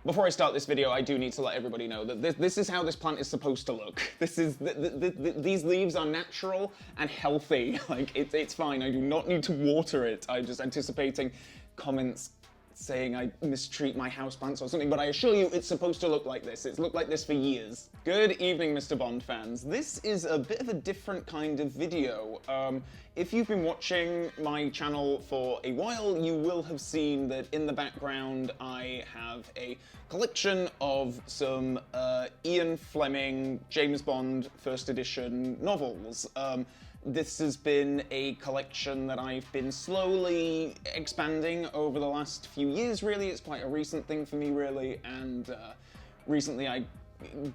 Before I start this video, I do need to let everybody know that this is how this plant is supposed to look. This is these leaves are natural and healthy. Like it's fine. I do not need to water it. I'm just anticipating comments saying I mistreat my houseplants or something, but I assure you it's supposed to look like this. It's looked like this for years. Good evening, Mr. Bond fans. This is a bit of a different kind of video. If you've been watching my channel for a while, you will have seen that in the background I have a collection of some Ian Fleming James Bond first edition novels. This has been a collection that I've been slowly expanding over the last few years, really. It's quite a recent thing for me, really, and recently I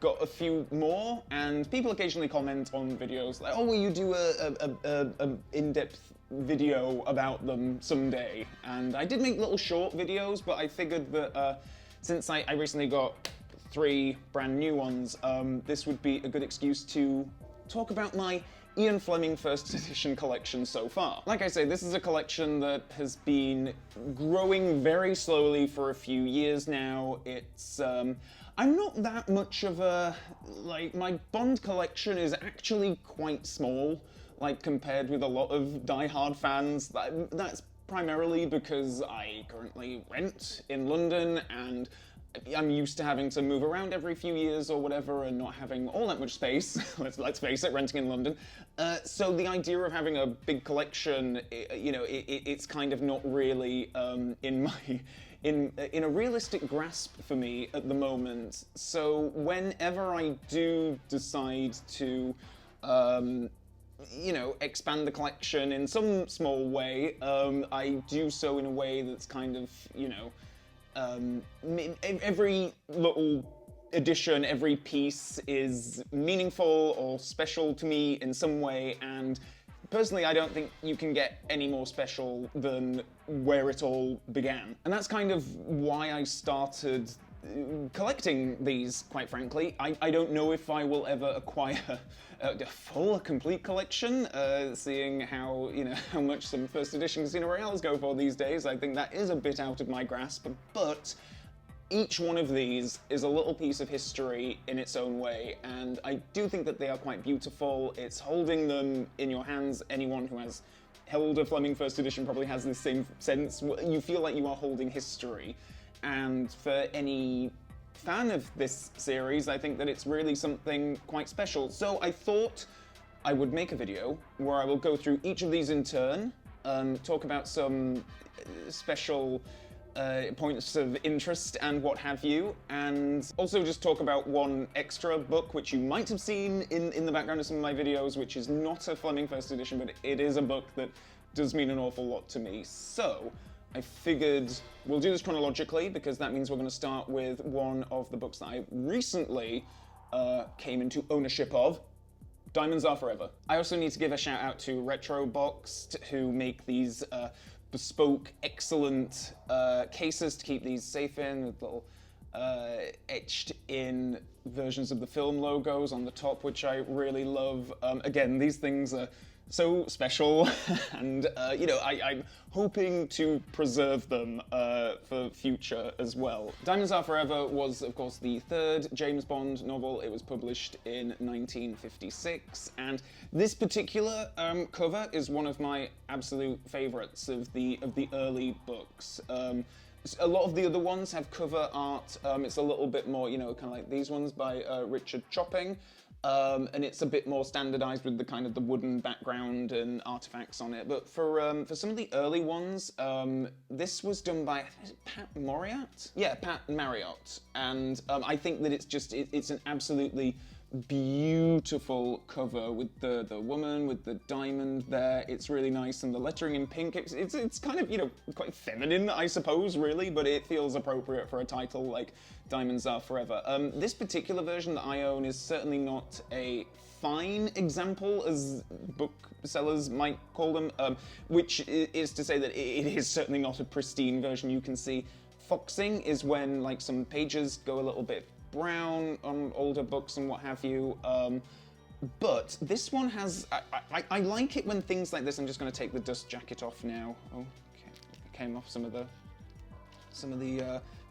got a few more, and people occasionally comment on videos like, oh, will you do a in-depth video about them someday? And I did make little short videos, but I figured that since I recently got 3 brand new ones, this would be a good excuse to talk about my Ian Fleming first edition collection so far. Like I say, this is a collection that has been growing very slowly for a few years now. It's, I'm not that much of a, like, my Bond collection is actually quite small, like, compared with a lot of die-hard fans. That's primarily because I currently rent in London, and I'm used to having to move around every few years or whatever and not having all that much space. let's face it, renting in London. So the idea of having a big collection, you know, it's kind of not really in a realistic grasp for me at the moment. So whenever I do decide to you know, expand the collection in some small way, I do so in a way that's kind of, you know, every little edition, every piece is meaningful or special to me in some way, and personally I don't think you can get any more special than where it all began. And that's kind of why I started collecting these, quite frankly. I don't know if I will ever acquire a full, complete collection, seeing how, you know, how much some first edition Casino Royales go for these days. I think that is a bit out of my grasp, but each one of these is a little piece of history in its own way, and I do think that they are quite beautiful. It's holding them in your hands. Anyone who has held a Fleming first edition probably has this same sense. You feel like you are holding history. And for any fan of this series, I think that it's really something quite special. So I thought I would make a video where I will go through each of these in turn, talk about some special points of interest and what have you, and also just talk about one extra book which you might have seen in the background of some of my videos, which is not a Fleming first edition, but it is a book that does mean an awful lot to me. So I figured we'll do this chronologically, because that means we're going to start with one of the books that I recently came into ownership of, Diamonds Are Forever. I also need to give a shout out to Retroboxed, who make these bespoke, excellent cases to keep these safe in, with little etched in versions of the film logos on the top, which I really love. Again, these things are so special, and you know, I'm hoping to preserve them for future as well. Diamonds Are Forever was, of course, the 3rd James Bond novel. It was published in 1956, and this particular cover is one of my absolute favorites of the early books. A lot of the other ones have cover art. It's a little bit more, you know, kind of like these ones by Richard Chopping. And it's a bit more standardized with the kind of the wooden background and artifacts on it. But for some of the early ones, this was done by, is it Pat Marriott? Yeah, Pat Marriott. And I think that it's an absolutely beautiful cover with the woman with the diamond there. It's really nice, and the lettering in pink, it's kind of, you know, quite feminine, I suppose, really, but it feels appropriate for a title like Diamonds Are Forever. This particular version that I own is certainly not a fine example, as booksellers might call them, which is to say that it is certainly not a pristine version. You can see foxing is when, like, some pages go a little bit brown on older books and what have you, but this one has, I like it when things like this, I'm just going to take the dust jacket off now. Oh, okay. It came off some of the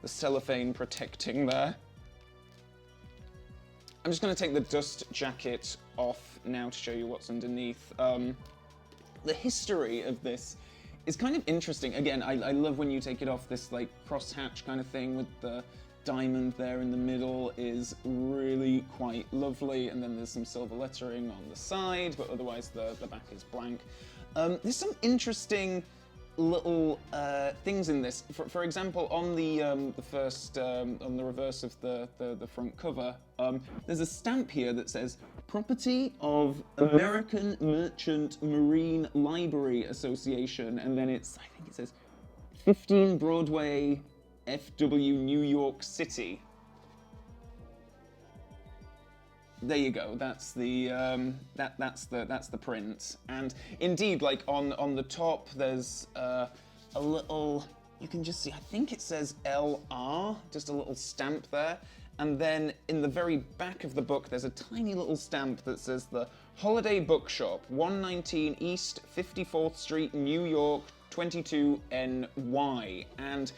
cellophane protecting there. I'm just going to take the dust jacket off now to show you what's underneath. The history of this is kind of interesting. Again, I love when you take it off, this like crosshatch kind of thing with the diamond there in the middle is really quite lovely, and then there's some silver lettering on the side, but otherwise the back is blank. There's some interesting little things in this. For example, on the first on the reverse of the front cover, there's a stamp here that says "Property of American Merchant Marine Library Association," and then I think it says 15 Broadway, FW, New York City. There you go. That's the that's the print. And indeed, like on the top, there's a little. You can just see. I think it says LR. Just a little stamp there. And then in the very back of the book, there's a tiny little stamp that says the Holiday Bookshop, 119 East 54th Street, New York, 22NY. And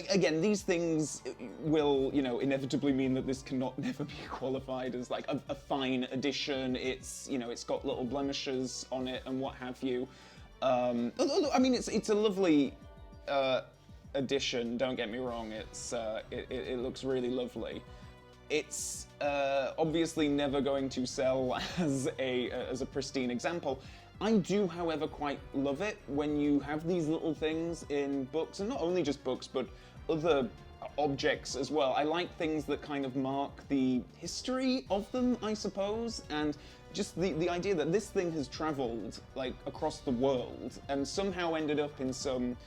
again, these things will, inevitably mean that this cannot never be qualified as like a fine edition. It's, it's got little blemishes on it and what have you. Although, I mean, it's a lovely edition. Don't get me wrong. It looks really lovely. It's obviously never going to sell as a pristine example. I do, however, quite love it when you have these little things in books, and not only just books, but other objects as well. I like things that kind of mark the history of them, I suppose, and just the idea that this thing has traveled like across the world and somehow ended up in some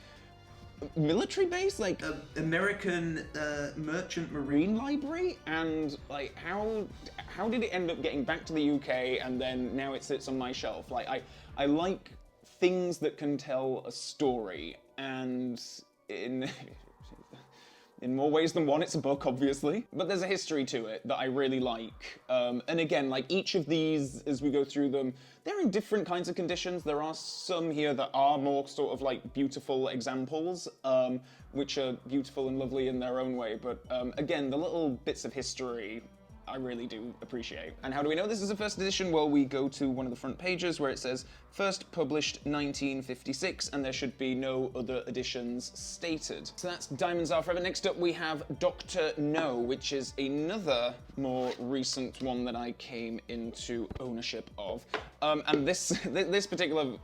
military base, like American Merchant Marine Library, and like how did it end up getting back to the UK and then now it sits on my shelf? Like I like things that can tell a story, and in more ways than one, it's a book, obviously. But there's a history to it that I really like. And again, like each of these, as we go through them, they're in different kinds of conditions. There are some here that are more sort of like beautiful examples, which are beautiful and lovely in their own way. But again, the little bits of history I really do appreciate. And how do we know this is a first edition? Well, we go to one of the front pages where it says first published 1956, and there should be no other editions stated. So that's Diamonds Are Forever. Next up we have Dr. No, which is another more recent one that I came into ownership of. And this particular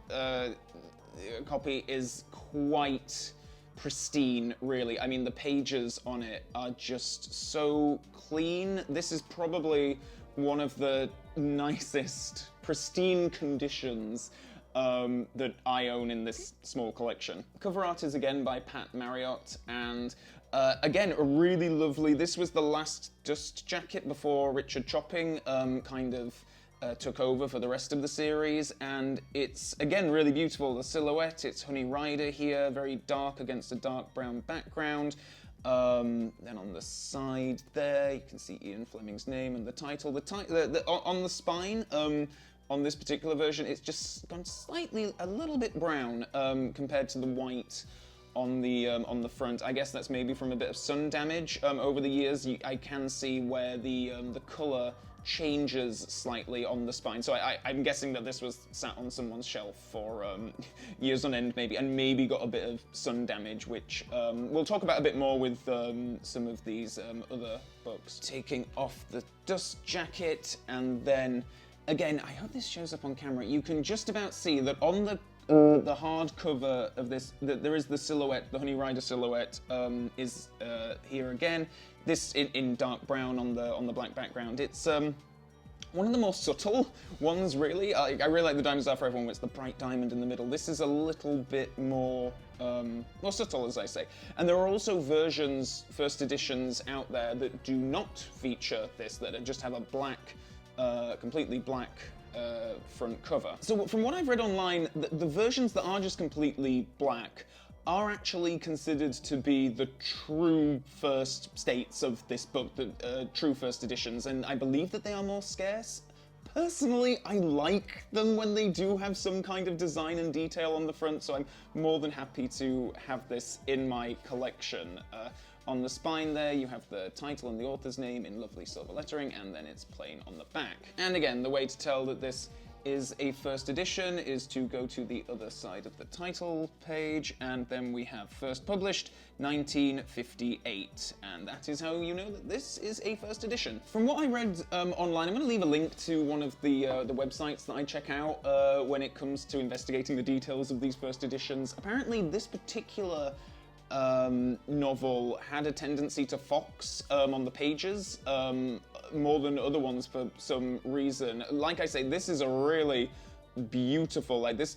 copy is quite pristine, really. I mean, the pages on it are just so clean. This is probably one of the nicest pristine conditions that I own in this small collection. Cover art is again by Pat Marriott, and again, a really lovely. This was the last dust jacket before Richard Chopping kind of took over for the rest of the series, and it's again really beautiful. The silhouette, it's Honey Rider here, very dark against a dark brown background. Then on the side there, you can see Ian Fleming's name and the title. On the spine, on this particular version, it's just gone slightly, a little bit brown compared to the white on the front. I guess that's maybe from a bit of sun damage over the years. I can see where the color changes slightly on the spine. So I'm guessing that this was sat on someone's shelf for years on end, and maybe got a bit of sun damage, which we'll talk about a bit more with some of these other books. Taking off the dust jacket, and then again, I hope this shows up on camera. You can just about see that on the hard cover of this, that there is the silhouette, the Honey Rider silhouette is here again. This in dark brown on the black background. It's one of the more subtle ones, really. I really like the Diamonds Are Forever one, where it's the bright diamond in the middle. This is a little bit more subtle, as I say. And there are also versions, first editions out there that do not feature this, that just have a black, completely black front cover. So from what I've read online, the versions that are just completely black are actually considered to be the true first states of this book, the true first editions, and I believe that they are more scarce, Personally, I like them when they do have some kind of design and detail on the front, so I'm more than happy to have this in my collection. On the spine there, you have the title and the author's name in lovely silver lettering, and then it's plain on the back. And again, the way to tell that this is a first edition is to go to the other side of the title page, and then we have first published 1958, and that is how you know that this is a first edition. From what I read online, I'm going to leave a link to one of the websites that I check out when it comes to investigating the details of these first editions. Apparently, this particular novel had a tendency to fox on the pages more than other ones for some reason. Like I say, this is a really beautiful, like this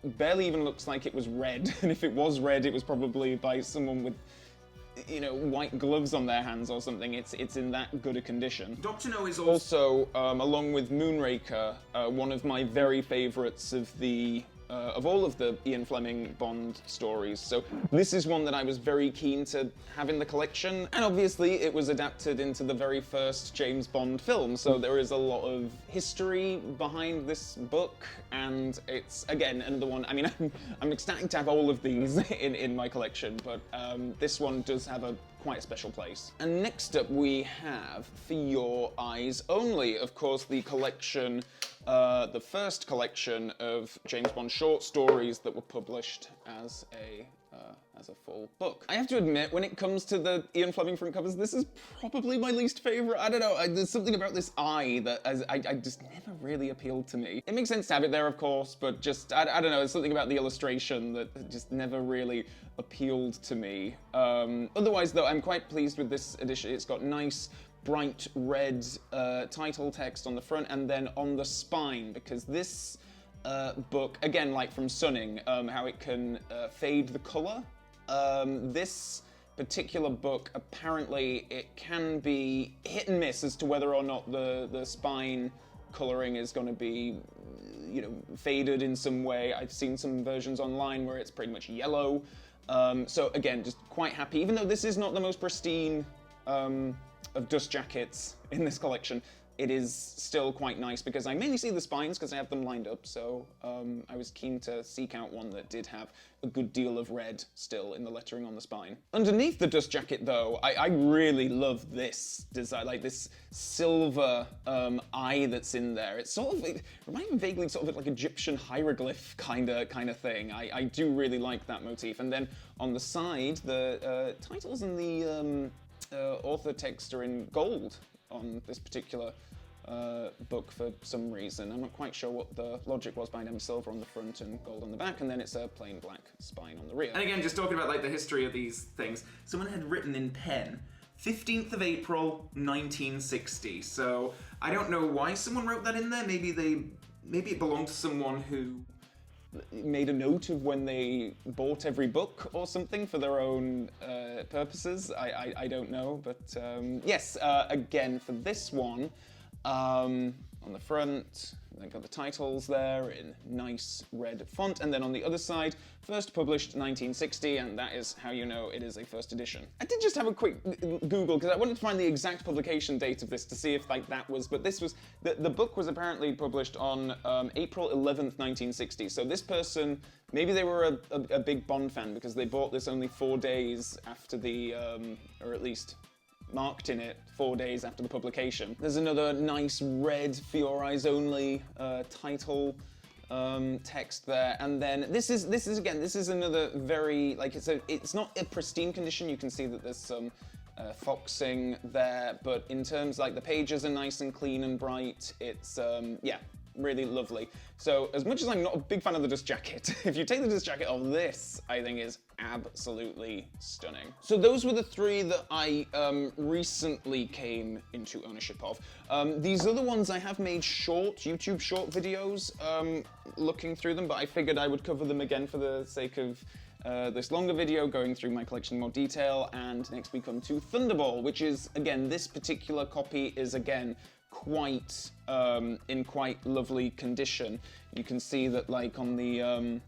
barely even looks like it was read, and if it was read, it was probably by someone with, you know, white gloves on their hands or something. It's in that good a condition. Dr. No is also, along with Moonraker, one of my very favorites of all of the Ian Fleming Bond stories. So this is one that I was very keen to have in the collection, and obviously it was adapted into the very first James Bond film, so there is a lot of history behind this book, and it's, again, another one. I mean, I'm ecstatic to have all of these in my collection, but this one does have quite a special place. And next up we have For Your Eyes Only, of course, the collection, the first collection of James Bond short stories that were published as a full book. I have to admit, when it comes to the Ian Fleming front covers, this is probably my least favorite. I don't know, there's something about this eye that I just never really appealed to me. It makes sense to have it there, of course, but just, I don't know, there's something about the illustration that just never really appealed to me. Otherwise, though, I'm quite pleased with this edition. It's got nice, bright red title text on the front and then on the spine, because this book, again, like from Sunning, how it can fade the color. This particular book, apparently, it can be hit and miss as to whether or not the spine coloring is going to be, you know, faded in some way. I've seen some versions online where it's pretty much yellow. So again, just quite happy, even though this is not the most pristine of dust jackets in this collection. It is still quite nice because I mainly see the spines because I have them lined up, so I was keen to seek out one that did have a good deal of red still in the lettering on the spine. Underneath the dust jacket, though, I really love this design, like this silver eye that's in there. It's sort of, it reminds me vaguely sort of like Egyptian hieroglyph kind of thing. I do really like that motif. And then on the side, the titles and the author text are in gold on this particular book for some reason. I'm not quite sure what the logic was behind having silver on the front and gold on the back, and then it's a plain black spine on the rear. And again, just talking about like the history of these things, someone had written in pen, 15th of April, 1960. So I don't know why someone wrote that in there. Maybe it belonged to someone who made a note of when they bought every book or something for their own purposes. I don't know, but yes, again, for this one, on the front, they've got the titles there in nice red font, and then on the other side, first published 1960, and that is how you know it is a first edition. I did just have a quick Google, because I wanted to find the exact publication date of this to see if like that was, but this was, the book was apparently published on April 11th, 1960, so this person, maybe they were a big Bond fan, because they bought this only 4 days after the, or at least marked in it 4 days after the publication. There's another nice red For Your Eyes Only title text there, and then this is another very, like, it's not a pristine condition. You can see that there's some foxing there, but in terms, like, the pages are nice and clean and bright. It's yeah, really lovely. So as much as I'm not a big fan of the dust jacket, if you take the dust jacket off, this I think is absolutely stunning. So those were the three that I recently came into ownership of. These other ones I have made YouTube short videos looking through them, but I figured I would cover them again for the sake of this longer video, going through my collection in more detail. And next we come to Thunderball, which is, again, this particular copy is, again, quite in quite lovely condition. You can see that, like, on the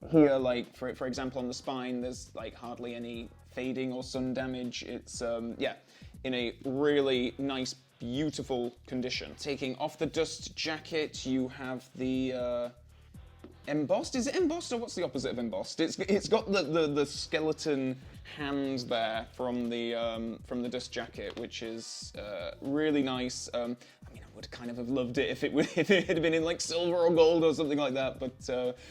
here, like, for example, on the spine, there's like hardly any fading or sun damage. It's yeah, in a really nice beautiful condition. Taking off the dust jacket, you have the embossed. Is it embossed or what's the opposite of embossed? It's got the skeleton hand there from the dust jacket, which is really nice. I mean, I would kind of have loved it if it had been in like silver or gold or something like that. But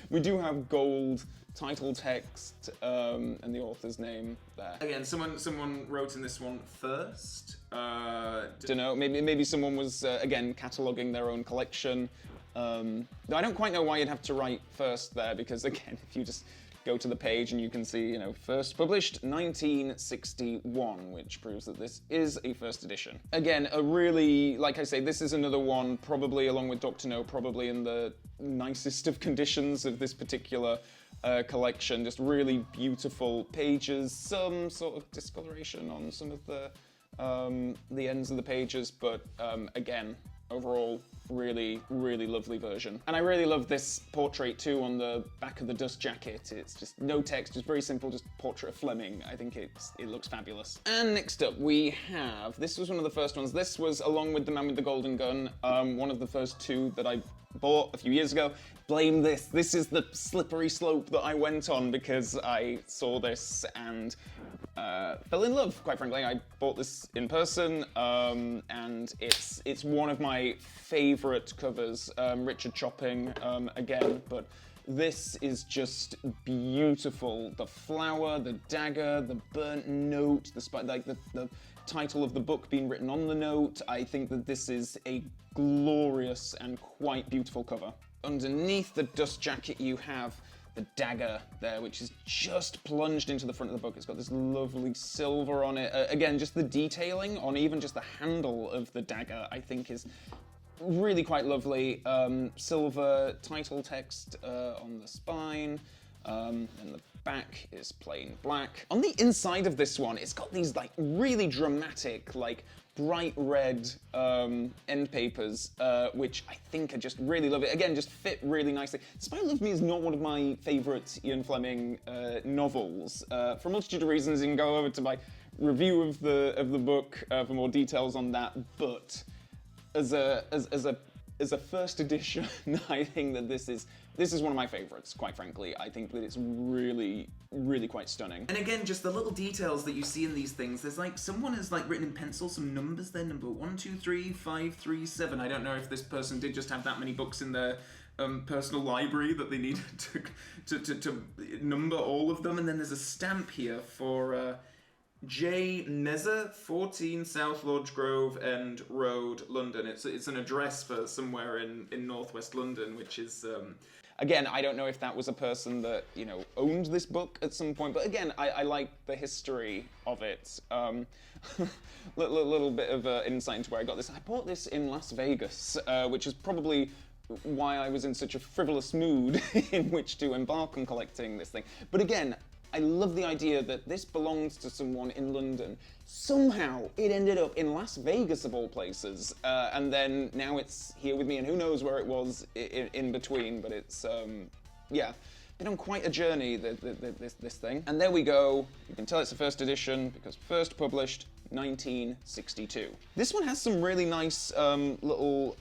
we do have gold title text and the author's name there. Again, someone wrote in this one first. Don't know. Maybe someone was again cataloging their own collection. Though I don't quite know why you'd have to write first there, because again, if you just go to the page and you can see, first published 1961, which proves that this is a first edition. Again, a really, like I say, this is another one, probably along with Dr. No, probably in the nicest of conditions of this particular collection. Just really beautiful pages, some sort of discoloration on some of the ends of the pages, but again, overall, really, really lovely version. And I really love this portrait too on the back of the dust jacket. It's just no text, just very simple, just portrait of Fleming. I think it looks fabulous. And next up we have, this was one of the first ones. This was, along with The Man with the Golden Gun, one of the first two that I bought a few years ago. Blame this. This is the slippery slope that I went on because I saw this and fell in love, quite frankly. I bought this in person, and it's one of my favorite covers. Richard Chopping, again, but this is just beautiful. The flower, the dagger, the burnt note, the title of the book being written on the note. I think that this is a glorious and quite beautiful cover. Underneath the dust jacket you have the dagger there, which is just plunged into the front of the book. It's got this lovely silver on it. Again, just the detailing on even just the handle of the dagger, I think is really quite lovely. Silver title text on the spine, and the back is plain black. On the inside of this one, it's got these like really dramatic, like bright red end papers, which I think are just really lovely. Again, just fit really nicely. Spy Loves Me is not one of my favourite Ian Fleming novels. For a multitude of reasons, you can go over to my review of the book for more details on that. But as a first edition, I think that this is one of my favourites, quite frankly. I think that it's really, really quite stunning. And again, just the little details that you see in these things. There's like, someone has like written in pencil some numbers there, number 1, 2, 3, 5, 3, 7. I don't know if this person did just have that many books in their personal library that they needed to number all of them. And then there's a stamp here for J. Nezza, 14 South Lodge Grove End Road, London. It's an address for somewhere in northwest London, which is... Again, I don't know if that was a person that, owned this book at some point, but again, I like the history of it. Little bit of insight into where I got this. I bought this in Las Vegas, which is probably why I was in such a frivolous mood in which to embark on collecting this thing. But again, I love the idea that this belongs to someone in London. Somehow it ended up in Las Vegas of all places, and then now it's here with me, and who knows where it was in between, but it's, yeah, been on quite a journey, this thing. And there we go. You can tell it's a first edition because first published 1962. This one has some really nice little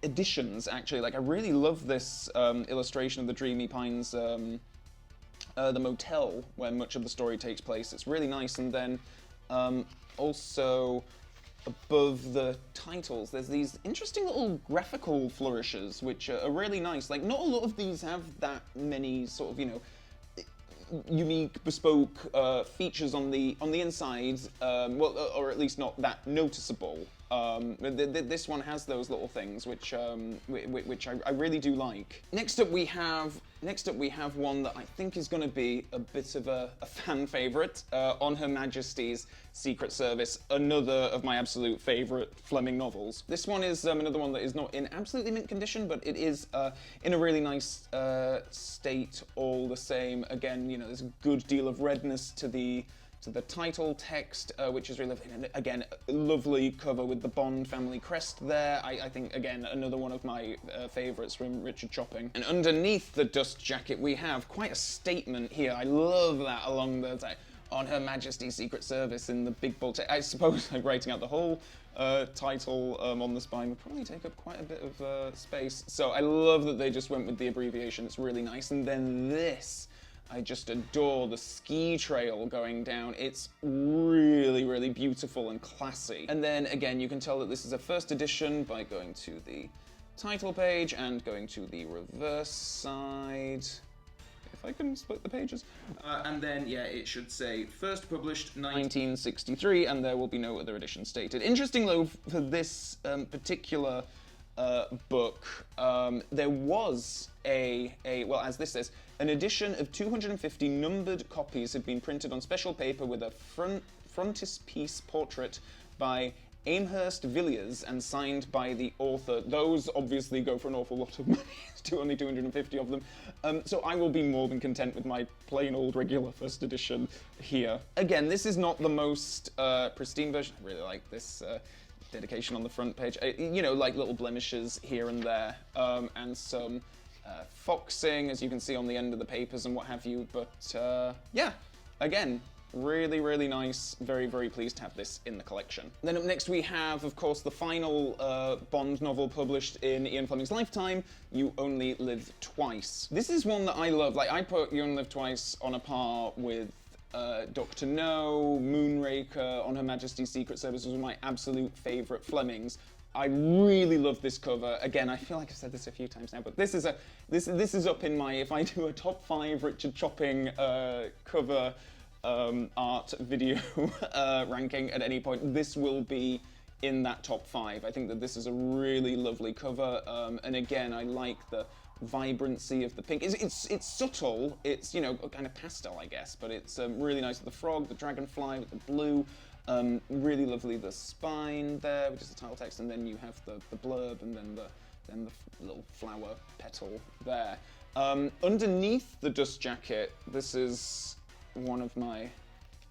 additions, actually. Like, I really love this illustration of the Dreamy Pines, the motel where much of the story takes place. It's really nice. And then also above the titles, there's these interesting little graphical flourishes, which are really nice. Like, not a lot of these have that many sort of, unique, bespoke features on the inside, well, or at least not that noticeable. This one has those little things, which I really do like. Next up we have one that I think is going to be a bit of a fan favourite, On Her Majesty's Secret Service, another of my absolute favourite Fleming novels. This one is another one that is not in absolutely mint condition, but it is in a really nice state all the same. Again, there's a good deal of redness to the title text, which is really lovely. And again, a lovely cover with the Bond family crest there. I think, again, another one of my favourites from Richard Chopping. And underneath the dust jacket, we have quite a statement here. I love that along the on Her Majesty's Secret Service in the big bold text. I suppose like writing out the whole title on the spine would probably take up quite a bit of space. So I love that they just went with the abbreviation. It's really nice. And then this, I just adore the ski trail going down. It's really, really beautiful and classy. And then again, you can tell that this is a first edition by going to the title page and going to the reverse side. If I can split the pages. And then, yeah, it should say first published 1963, and there will be no other edition stated. Interesting, though, for this particular book, there was well, as this says, an edition of 250 numbered copies had been printed on special paper with a frontispiece portrait by Amherst Villiers and signed by the author. Those obviously go for an awful lot of money. It's only 250 of them. So I will be more than content with my plain old regular first edition here. Again, this is not the most pristine version. I really like this dedication on the front page. You know, like little blemishes here and there, and some foxing, as you can see on the end of the papers and what have you. But yeah, again, really, really nice. Very, very pleased to have this in the collection. Then up next we have, of course, the final Bond novel published in Ian Fleming's lifetime, You Only Live Twice. This is one that I love. Like, I put You Only Live Twice on a par with Dr. No, Moonraker, On Her Majesty's Secret Service was one of my absolute favourite Flemings. I really love this cover. Again, I feel like I've said this a few times now, but this is up in my, if I do a top 5 Richard Chopping cover art video ranking at any point, this will be in that top 5. I think that this is a really lovely cover, and again, I like the vibrancy of the pink. It's subtle, it's, you know, kind of pastel, I guess, but it's really nice. The frog, the dragonfly with the blue, really lovely the spine there, which is the title text, and then you have the blurb, and then the little flower petal there. Underneath the dust jacket, this is one of my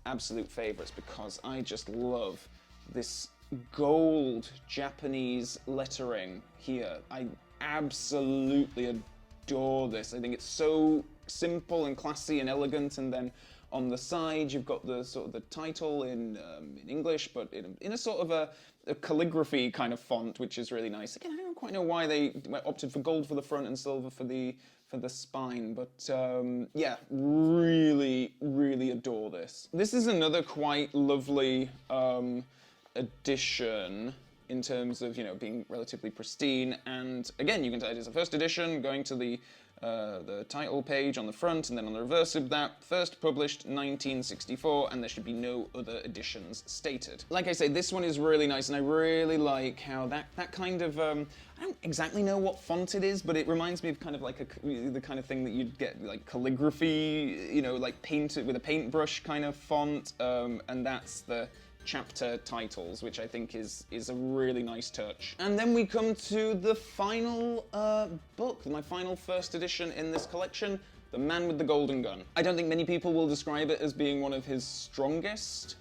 absolute favorites because I just love this gold Japanese lettering here. I absolutely adore this. I think it's so simple and classy and elegant, and then on the side you've got the sort of the title in English, but in a sort of a calligraphy kind of font, which is really nice. Again, I don't quite know why they opted for gold for the front and silver for the spine, but yeah, really, really adore this. This is another quite lovely edition in terms of, you know, being relatively pristine, and again, you can tell it is a first edition, going to the title page on the front, and then on the reverse of that, first published 1964, and there should be no other editions stated. Like I say, this one is really nice, and I really like how that kind of, I don't exactly know what font it is, but it reminds me of kind of like the kind of thing that you'd get, like calligraphy, you know, like painted with a paintbrush kind of font, and that's the chapter titles, which I think is a really nice touch. And then we come to the final book, my final first edition in this collection, The Man with the Golden Gun. I don't think many people will describe it as being one of his strongest.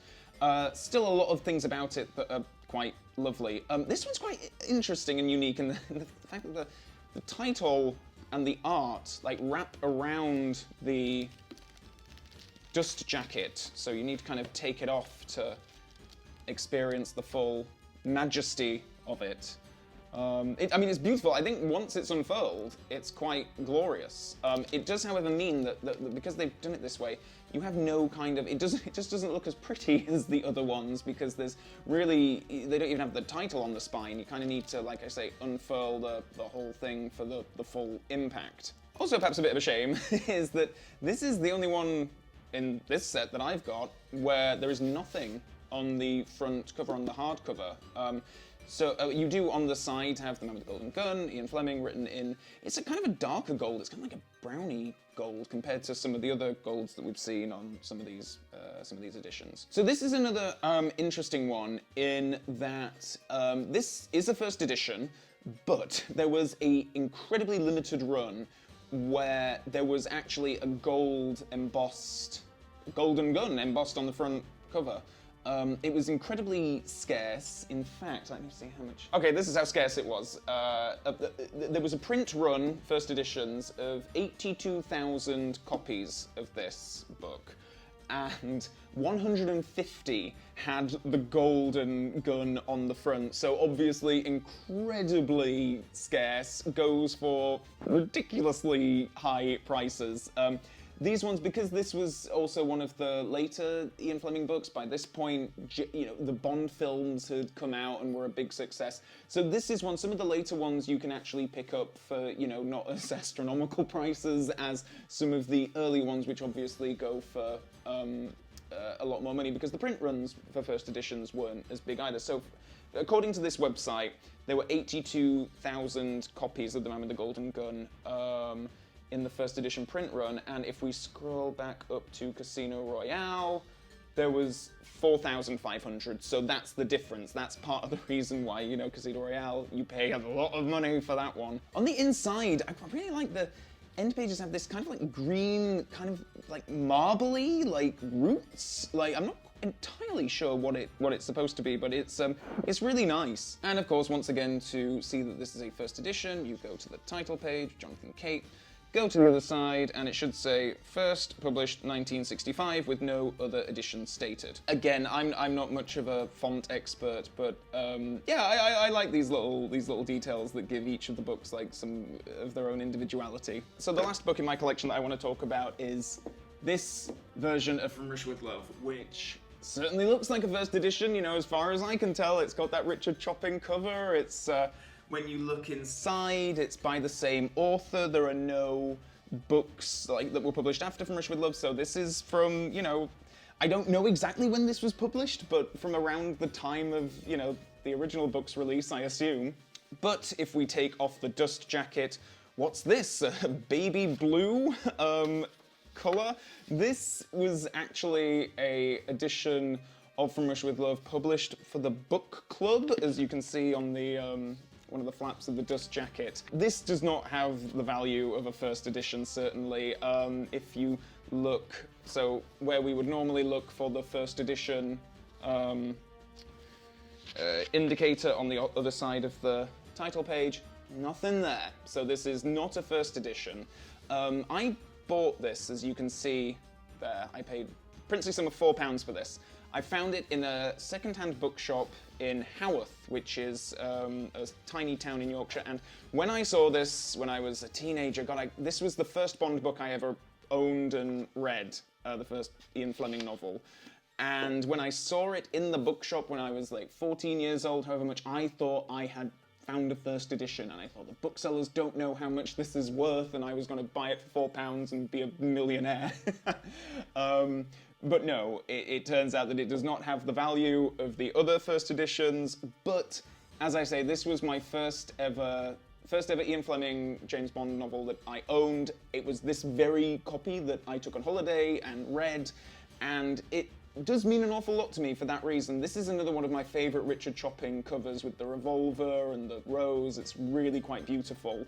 Still a lot of things about it that are quite lovely. This one's quite interesting and unique in the fact that the title and the art like wrap around the dust jacket, so you need to kind of take it off to experience the full majesty of it. I mean, it's beautiful. I think once it's unfurled, it's quite glorious. It does, however, mean that because they've done it this way, you have no kind of, it just doesn't look as pretty as the other ones, because there's really, they don't even have the title on the spine. You kind of need to, like I say, unfurl the whole thing for the full impact. Also, perhaps a bit of a shame is that this is the only one in this set that I've got where there is nothing on the front cover, on the hardcover. So you do on the side have The Man with the Golden Gun, Ian Fleming, written in, it's a kind of a darker gold, it's kind of like a browny gold compared to some of the other golds that we've seen on some of these editions. So this is another interesting one in that this is a first edition, but there was a incredibly limited run where there was actually a golden gun embossed on the front cover. It was incredibly scarce. In fact, let me see how much. Okay, this is how scarce it was. There was a print run, first editions, of 82,000 copies of this book. and 150 had the golden gun on the front, so obviously incredibly scarce, goes for ridiculously high prices. These ones, because this was also one of the later Ian Fleming books, by this point, you know, the Bond films had come out and were a big success. So this is one, some of the later ones you can actually pick up for, you know, not as astronomical prices as some of the early ones, which obviously go for a lot more money, because the print runs for first editions weren't as big either. So according to this website, there were 82,000 copies of The Man with the Golden Gun in the first edition print run, and if we scroll back up to Casino Royale, there was 4,500, so that's the difference. That's part of the reason why, you know, Casino Royale, you pay a lot of money for that one. On the inside, I really like the end pages have this kind of like green, kind of like marbly, like roots. Like, I'm not entirely sure what it's supposed to be, but it's really nice. And of course, once again, to see that this is a first edition, you go to the title page, Jonathan Cape, go to the other side, and it should say first published 1965 with no other edition stated. Again, I'm not much of a font expert, but yeah, I like these little details that give each of the books like some of their own individuality. So the last book in my collection that I want to talk about is this version of From Russia with Love, which certainly looks like a first edition, you know, as far as I can tell. It's got that Richard Chopping cover. It's when you look inside, it's by the same author. There are no books like that were published after From Russia with Love, so this is from, you know, I don't know exactly when this was published, but from around the time of, you know, the original book's release, I assume. But if we take off the dust jacket, what's this? A baby blue color? This was actually a edition of From Russia with Love published for the book club, as you can see on the one of the flaps of the dust jacket. This does not have the value of a first edition, certainly. If you look, so where we would normally look for the first edition indicator on the other side of the title page, nothing there. So this is not a first edition. I bought this, as you can see there. I paid princely sum of £4 for this. I found it in a second-hand bookshop in Haworth, which is a tiny town in Yorkshire. And when I saw this when I was a teenager, God, this was the first Bond book I ever owned and read, the first Ian Fleming novel. And when I saw it in the bookshop when I was like 14 years old, however much, I thought I had found a first edition, and I thought the booksellers don't know how much this is worth, and I was going to buy it for £4 and be a millionaire. But no, it turns out that it does not have the value of the other first editions, but as I say, this was my first ever Ian Fleming James Bond novel that I owned. It was this very copy that I took on holiday and read, and it does mean an awful lot to me for that reason. This is another one of my favourite Richard Chopping covers with the revolver and the rose. It's really quite beautiful.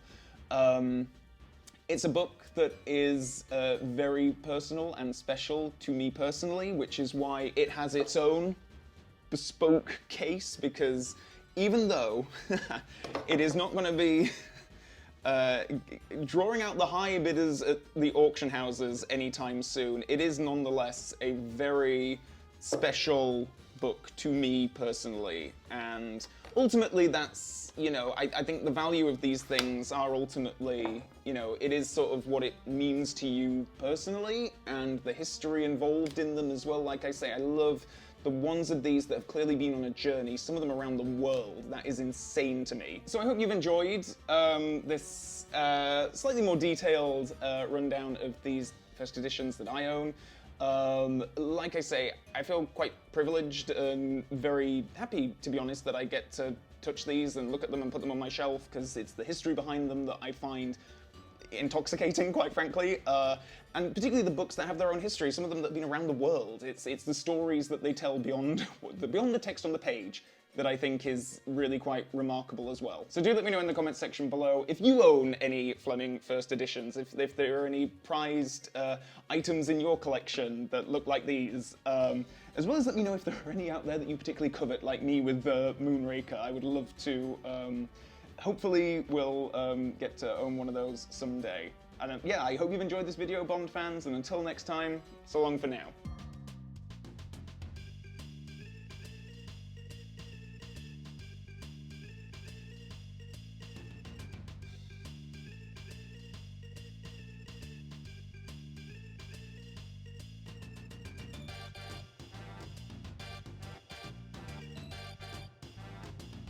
It's a book that is very personal and special to me personally, which is why it has its own bespoke case, because even though it is not going to be drawing out the high bidders at the auction houses anytime soon, it is nonetheless a very special book to me personally. And ultimately that's, you know, I think the value of these things are ultimately, you know, it is sort of what it means to you personally and the history involved in them as well. Like I say, I love the ones of these that have clearly been on a journey, some of them around the world. That is insane to me. So I hope you've enjoyed this slightly more detailed rundown of these first editions that I own. Like I say, I feel quite privileged and very happy, to be honest, that I get to touch these and look at them and put them on my shelf, because it's the history behind them that I find intoxicating, quite frankly, and particularly the books that have their own history, some of them that have been around the world. It's the stories that they tell beyond the text on the page that I think is really quite remarkable as well. So do let me know in the comments section below if you own any Fleming first editions, if there are any prized items in your collection that look like these, as well as let me know if there are any out there that you particularly covet, like me with Moonraker. I would love to, hopefully we'll get to own one of those someday. And yeah, I hope you've enjoyed this video, Bond fans, and until next time, so long for now.